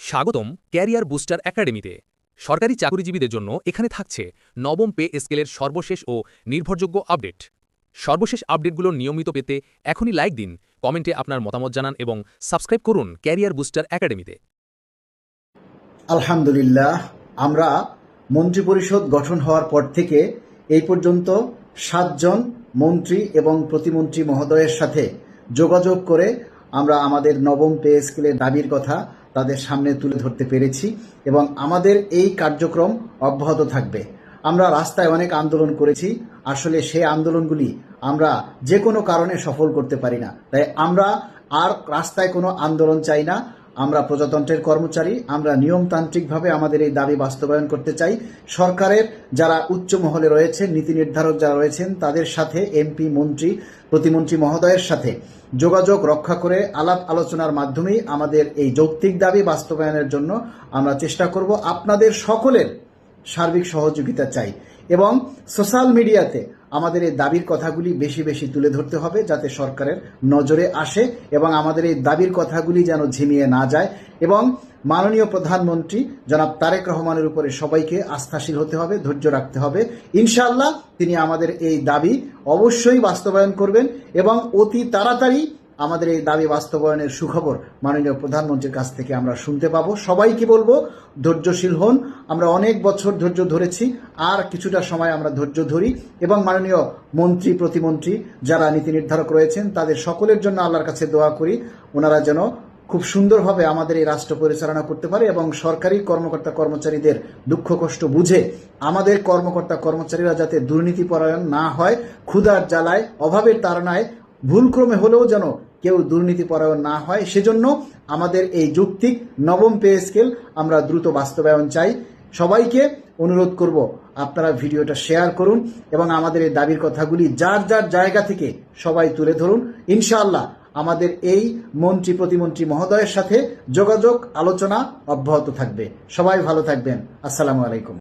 স্বাগতম career booster একাডেমিতে। সরকারি চাকরিজীবীদের জন্য এখানে থাকছে নবম পে স্কেলের সর্বশেষ ও নির্ভরযোগ্য আপডেট। সর্বশেষ আপডেটগুলো নিয়মিত পেতে এখনই লাইক দিন, কমেন্টে আপনার মতামত জানান এবং সাবস্ক্রাইব করুন ক্যারিয়ার বুস্টার একাডেমিতে। আলহামদুলিল্লাহ, আমরা মন্ত্রিপরিষদ গঠন হওয়ার পর থেকে এই পর্যন্ত 7 জন মন্ত্রী এবং প্রতিমন্ত্রী মহোদয়ের সাথে যোগাযোগ করে আমরা আমাদের নবম পে স্কেলের দাবির কথা তাদের সামনে তুলে ধরতে পেরেছি এবং আমাদের এই কার্যক্রম অব্যাহত থাকবে। আমরা রাস্তায় অনেক আন্দোলন করেছি, আসলে সেই আন্দোলনগুলি আমরা যে কোনো কারণে সফল করতে পারি না, তাই আমরা আর রাস্তায় কোনো আন্দোলন চাই না। আমরা প্রজাতন্ত্রের কর্মচারী, আমরা নিয়মতান্ত্রিকভাবে আমাদের এই দাবি বাস্তবায়ন করতে চাই। সরকারের যারা উচ্চ মহলে রয়েছেন, নীতি নির্ধারক যারা রয়েছেন, তাদের সাথে এমপি, মন্ত্রী, প্রতিমন্ত্রী মহোদয়ের সাথে যোগাযোগ রক্ষা করে আলাপ আলোচনার মাধ্যমেই আমাদের এই যৌক্তিক দাবি বাস্তবায়নের জন্য আমরা চেষ্টা করব। আপনাদের সকলের সার্বিক সহযোগিতা চাই এবং সোশ্যাল মিডিয়াতে আমাদের এই দাবির কথাগুলি বেশি বেশি তুলে ধরতে হবে, যাতে সরকারের নজরে আসে এবং আমাদের এই দাবির কথাগুলি যেন ঝিমিয়ে না যায়। এবং মাননীয় প্রধানমন্ত্রী জনাব তারেক রহমানের উপরে সবাইকে আস্থাশীল হতে হবে, ধৈর্য রাখতে হবে। ইনশাআল্লাহ তিনি আমাদের এই দাবি অবশ্যই বাস্তবায়ন করবেন এবং অতি তাড়াতাড়ি আমাদের এই দাবি বাস্তবায়নের সুখবর মাননীয় প্রধানমন্ত্রীর কাছ থেকে আমরা শুনতে পাবো। সবাইকে বলবো ধৈর্যশীল হন। আমরা অনেক বছর ধৈর্য ধরেছি, আর কিছুটা সময় আমরা ধৈর্য ধরি এবং মাননীয় মন্ত্রী, প্রতিমন্ত্রী যারা নীতি নির্ধারক রয়েছেন তাদের সকলের জন্য আল্লাহর কাছে দোয়া করি, ওনারা যেন খুব সুন্দরভাবে আমাদের এই রাষ্ট্র পরিচালনা করতে পারে এবং সরকারি কর্মকর্তা কর্মচারীদের দুঃখ কষ্ট বুঝে আমাদের কর্মকর্তা কর্মচারীরা যাতে দুর্নীতিপরায়ণ না হয়, ক্ষুধার জ্বালায়, অভাবের তাড়নায় ভুলক্রমে হলেও যেন কেউ দুর্নীতিপরায়ণ না হয়, সেজন্য আমাদের এই যৌক্তিক নবম পে স্কেল আমরা দ্রুত বাস্তবায়ন চাই। সবাইকে অনুরোধ করব, আপনারা ভিডিওটা শেয়ার করুন এবং আমাদের এই দাবির কথাগুলি যার যার জায়গা থেকে সবাই তুলে ধরুন। ইনশাআল্লাহ আমাদের এই মন্ত্রী, প্রতিমন্ত্রী মহোদয়ের সাথে যোগাযোগ, আলোচনা অব্যাহত থাকবে। সবাই ভালো থাকবেন। আসসালামু আলাইকুম।